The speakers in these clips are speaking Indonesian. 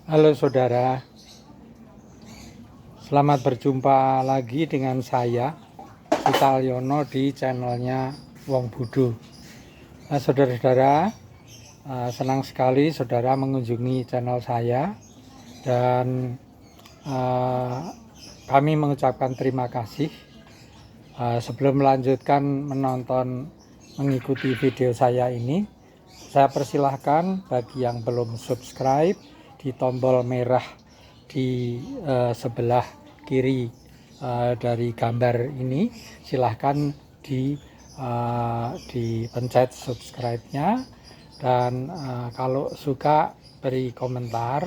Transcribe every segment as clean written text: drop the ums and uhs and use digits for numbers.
Halo saudara, selamat berjumpa lagi dengan saya Sutalyono di channelnya Wong Budu. Saudara-saudara, senang sekali saudara mengunjungi channel saya dan kami mengucapkan terima kasih. Sebelum melanjutkan mengikuti video saya ini, saya persilahkan bagi yang belum subscribe di tombol merah di sebelah kiri dari gambar ini, silahkan dipencet subscribe-nya, dan kalau suka beri komentar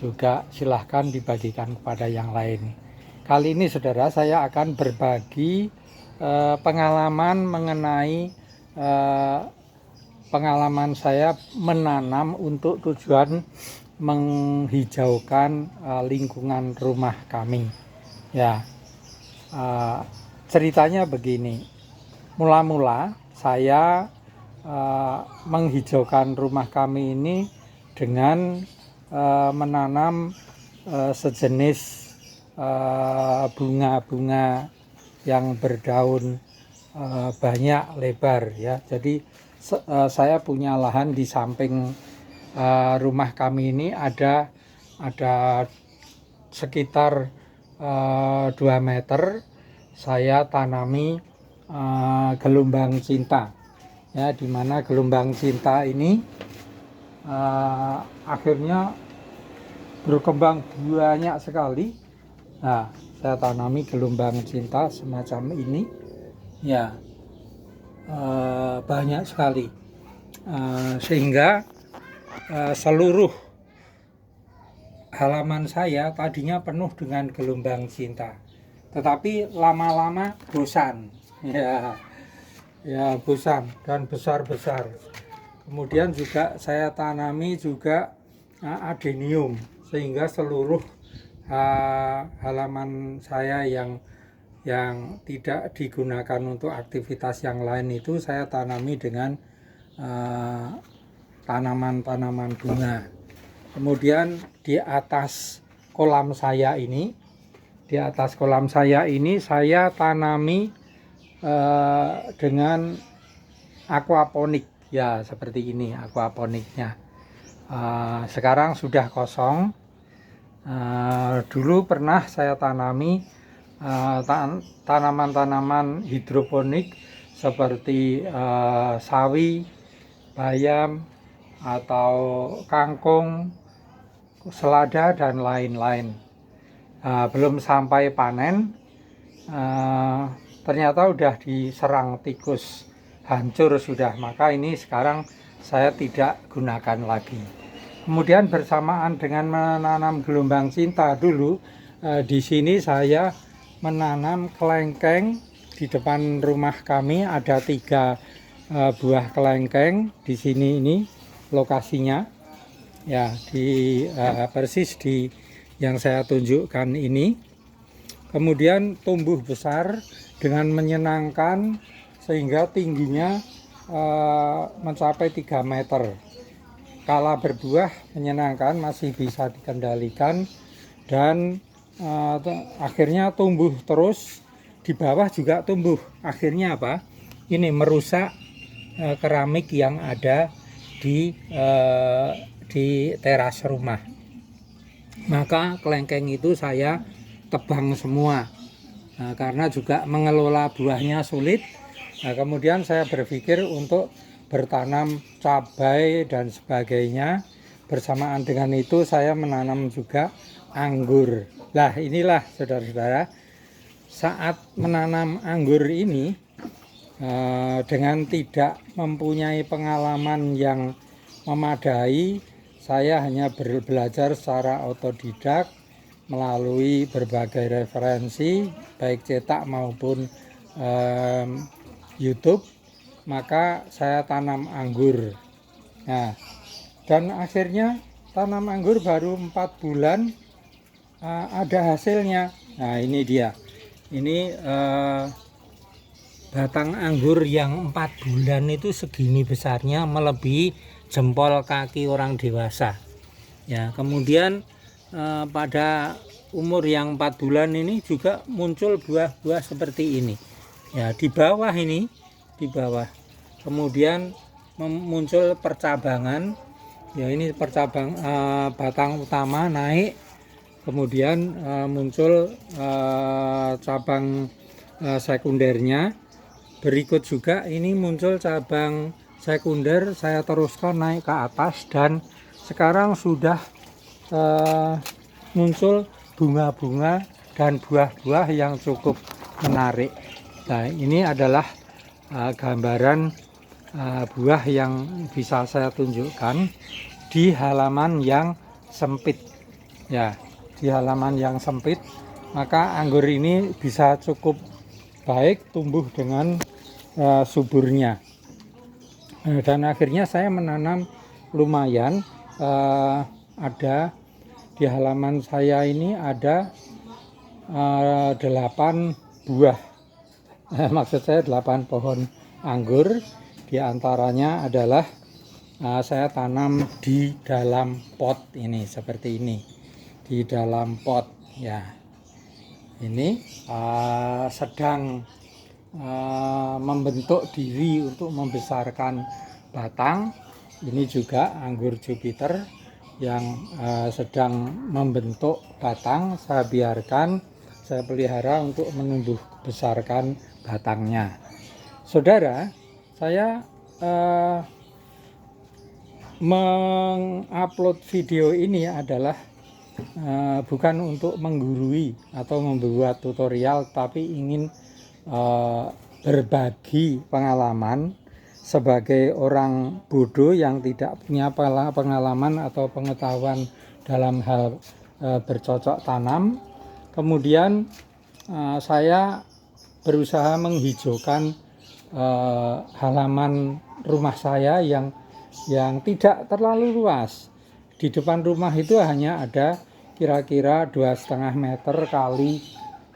juga silahkan dibagikan kepada yang lain. Kali ini saudara, saya akan berbagi pengalaman mengenai pengalaman saya menanam untuk tujuan menghijaukan lingkungan rumah kami. Ya, ceritanya begini. Mula-mula saya menghijaukan rumah kami ini dengan menanam sejenis bunga-bunga yang berdaun banyak lebar, ya. Jadi saya punya lahan di samping rumah kami ini ada sekitar 2 meter. Saya tanami gelombang cinta, ya, dimana gelombang cinta ini akhirnya berkembang banyak sekali. Nah, saya tanami gelombang cinta semacam ini, ya, banyak sekali, sehingga seluruh halaman saya tadinya penuh dengan gelombang cinta, tetapi lama-lama bosan, ya bosan dan besar-besar. Kemudian juga saya tanami juga adenium, sehingga seluruh halaman saya yang tidak digunakan untuk aktivitas yang lain itu saya tanami dengan tanaman-tanaman bunga. Kemudian di atas kolam saya ini, saya tanami dengan aquaponik, ya, seperti ini aquaponiknya. Sekarang sudah kosong. Dulu pernah saya tanami tanaman-tanaman hidroponik seperti sawi, bayam, atau kangkung, selada, dan lain-lain. Belum sampai panen, ternyata udah diserang tikus, hancur sudah. Maka ini sekarang saya tidak gunakan lagi. Kemudian bersamaan dengan menanam gelombang cinta dulu, di sini saya menanam kelengkeng. Di depan rumah kami ada 3 buah kelengkeng. Di sini ini lokasinya, ya, di persis di yang saya tunjukkan ini. Kemudian tumbuh besar dengan menyenangkan sehingga tingginya mencapai 3 meter. Kala berbuah menyenangkan, masih bisa dikendalikan, dan akhirnya tumbuh terus. Di bawah juga tumbuh. Akhirnya apa? Ini merusak keramik yang ada di teras rumah. Maka kelengkeng itu saya tebang semua, karena juga mengelola buahnya sulit. Kemudian saya berpikir untuk bertanam cabai dan sebagainya. Bersamaan dengan itu saya menanam juga anggur. Nah, inilah saudara-saudara, saat menanam anggur ini, dengan tidak mempunyai pengalaman yang memadai, saya hanya belajar secara otodidak melalui berbagai referensi, baik cetak maupun YouTube. Maka saya tanam anggur. Nah, dan akhirnya tanam anggur baru 4 bulan ada hasilnya. Nah, ini dia. Ini batang anggur yang 4 bulan itu segini besarnya, melebihi jempol kaki orang dewasa. Ya, kemudian pada umur yang 4 bulan ini juga muncul buah-buah seperti ini. Ya, di bawah ini, di bawah. Kemudian muncul percabangan. Ya, ini batang utama naik. Kemudian muncul cabang sekundernya. Berikut juga ini muncul cabang sekunder, saya teruskan naik ke atas dan sekarang sudah muncul bunga-bunga dan buah-buah yang cukup menarik. Nah, ini adalah gambaran buah yang bisa saya tunjukkan di halaman yang sempit. Ya, di halaman yang sempit, maka anggur ini bisa cukup baik tumbuh dengan suburnya. Dan akhirnya saya menanam lumayan, ada di halaman saya ini ada 8 buah, maksud saya 8 pohon anggur. Di antaranya adalah saya tanam di dalam pot ini, seperti ini, di dalam pot. Ya, ini sedang membentuk diri untuk membesarkan batang. Ini juga anggur Jupiter yang sedang membentuk batang. Saya biarkan, saya pelihara untuk menumbuh besarkan batangnya. Saudara, saya mengupload video ini adalah bukan untuk menggurui atau membuat tutorial, tapi ingin berbagi pengalaman sebagai orang bodoh yang tidak punya pengalaman atau pengetahuan dalam hal bercocok tanam. Kemudian saya berusaha menghijaukan halaman rumah saya yang tidak terlalu luas. Di depan rumah itu hanya ada kira-kira 2,5 meter kali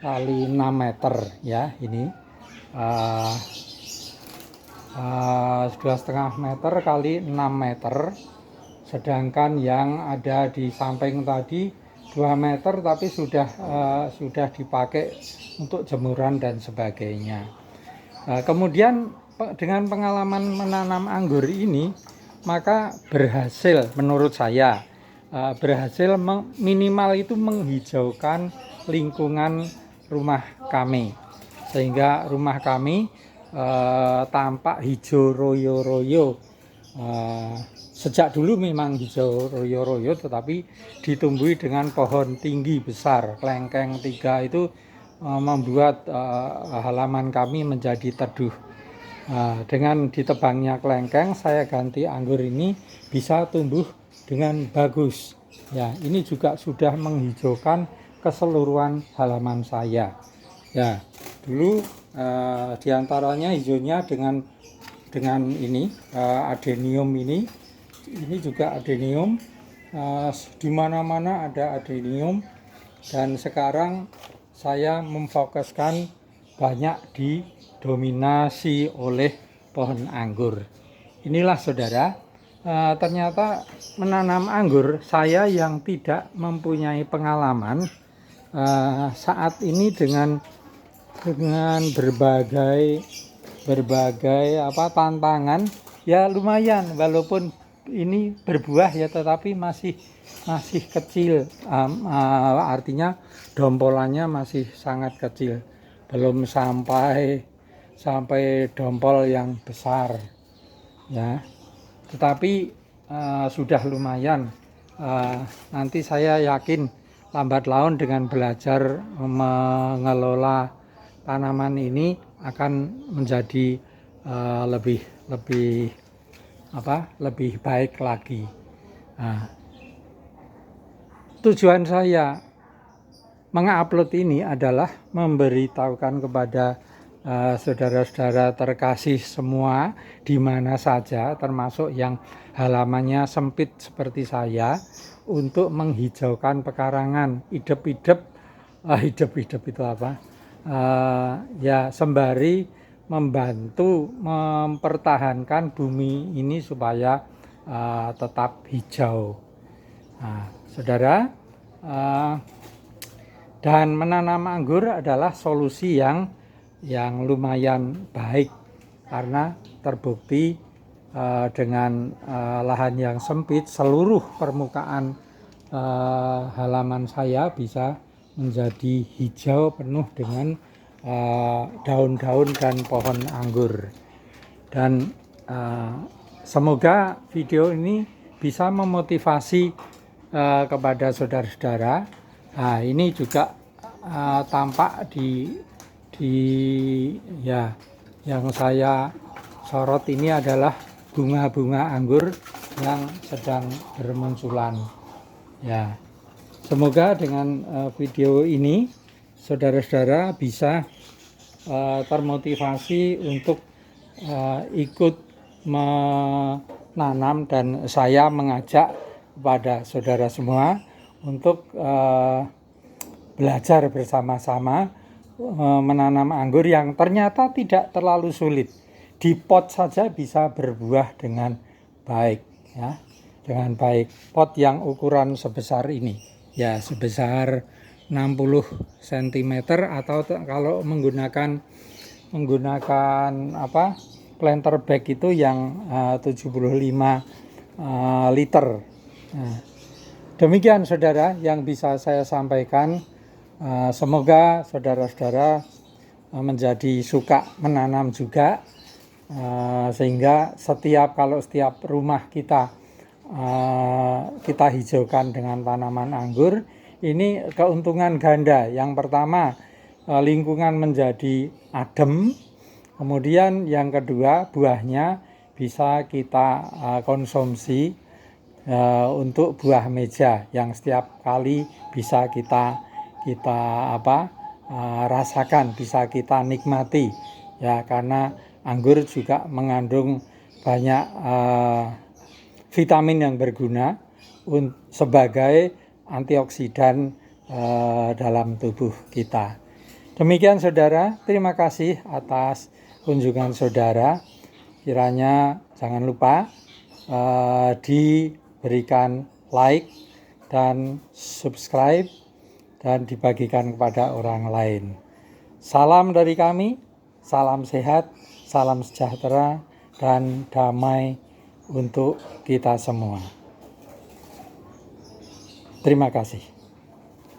6 meter, ya, ini 2,5 meter kali 6 meter. Sedangkan yang ada di samping tadi 2 meter, tapi sudah dipakai untuk jemuran dan sebagainya. Kemudian dengan pengalaman menanam anggur ini, maka berhasil menurut saya, berhasil minimal itu menghijaukan lingkungan rumah kami, sehingga rumah kami tampak hijau royo-royo. Sejak dulu memang hijau royo-royo, tetapi ditumbuhi dengan pohon tinggi besar, kelengkeng 3 itu membuat halaman kami menjadi teduh. Dengan ditebangnya kelengkeng, saya ganti anggur ini bisa tumbuh dengan bagus. Ya, ini juga sudah menghijaukan keseluruhan halaman saya. Ya, dulu diantaranya hijaunya dengan ini adenium ini juga adenium, di mana-mana ada adenium. Dan sekarang saya memfokuskan banyak didominasi oleh pohon anggur. Inilah saudara, ternyata menanam anggur, saya yang tidak mempunyai pengalaman saat ini dengan berbagai tantangan, ya lumayan, walaupun ini berbuah ya, tetapi masih kecil, artinya dompolannya masih sangat kecil, belum sampai dompol yang besar, ya, tetapi sudah lumayan. Nanti saya yakin lambat laun dengan belajar mengelola tanaman ini akan menjadi lebih baik lagi. Tujuan saya mengupload ini adalah memberitahukan kepada saudara-saudara terkasih semua di mana saja, termasuk yang halamannya sempit seperti saya, untuk menghijaukan pekarangan, hidup-hidup itu apa? Ya, sembari membantu mempertahankan bumi ini supaya tetap hijau. Nah, saudara, dan menanam anggur adalah solusi yang lumayan baik karena terbukti dengan lahan yang sempit, seluruh permukaan halaman saya bisa menjadi hijau penuh dengan daun-daun dan pohon anggur. Dan semoga video ini bisa memotivasi kepada saudara-saudara. Nah, ini juga tampak di ya, yang saya sorot ini adalah bunga-bunga anggur yang sedang bermunculan. Ya, semoga dengan video ini saudara-saudara bisa termotivasi untuk ikut menanam, dan saya mengajak kepada saudara semua untuk belajar bersama-sama menanam anggur yang ternyata tidak terlalu sulit. Di pot saja bisa berbuah dengan baik, ya, dengan baik. Pot yang ukuran sebesar ini, ya, sebesar 60 cm, atau kalau menggunakan planter bag itu yang 75 liter. Nah, demikian saudara yang bisa saya sampaikan. Semoga saudara-saudara menjadi suka menanam juga, sehingga setiap rumah kita hijaukan dengan tanaman anggur, ini keuntungan ganda. Yang pertama, lingkungan menjadi adem, kemudian yang kedua, buahnya bisa kita konsumsi untuk buah meja yang setiap kali bisa kita rasakan, bisa kita nikmati, ya, karena anggur juga mengandung banyak vitamin yang berguna sebagai antioksidan dalam tubuh kita. Demikian saudara, terima kasih atas kunjungan saudara. Kiranya jangan lupa diberikan like dan subscribe dan dibagikan kepada orang lain. Salam dari kami, salam sehat, salam sejahtera, dan damai untuk kita semua. Terima kasih.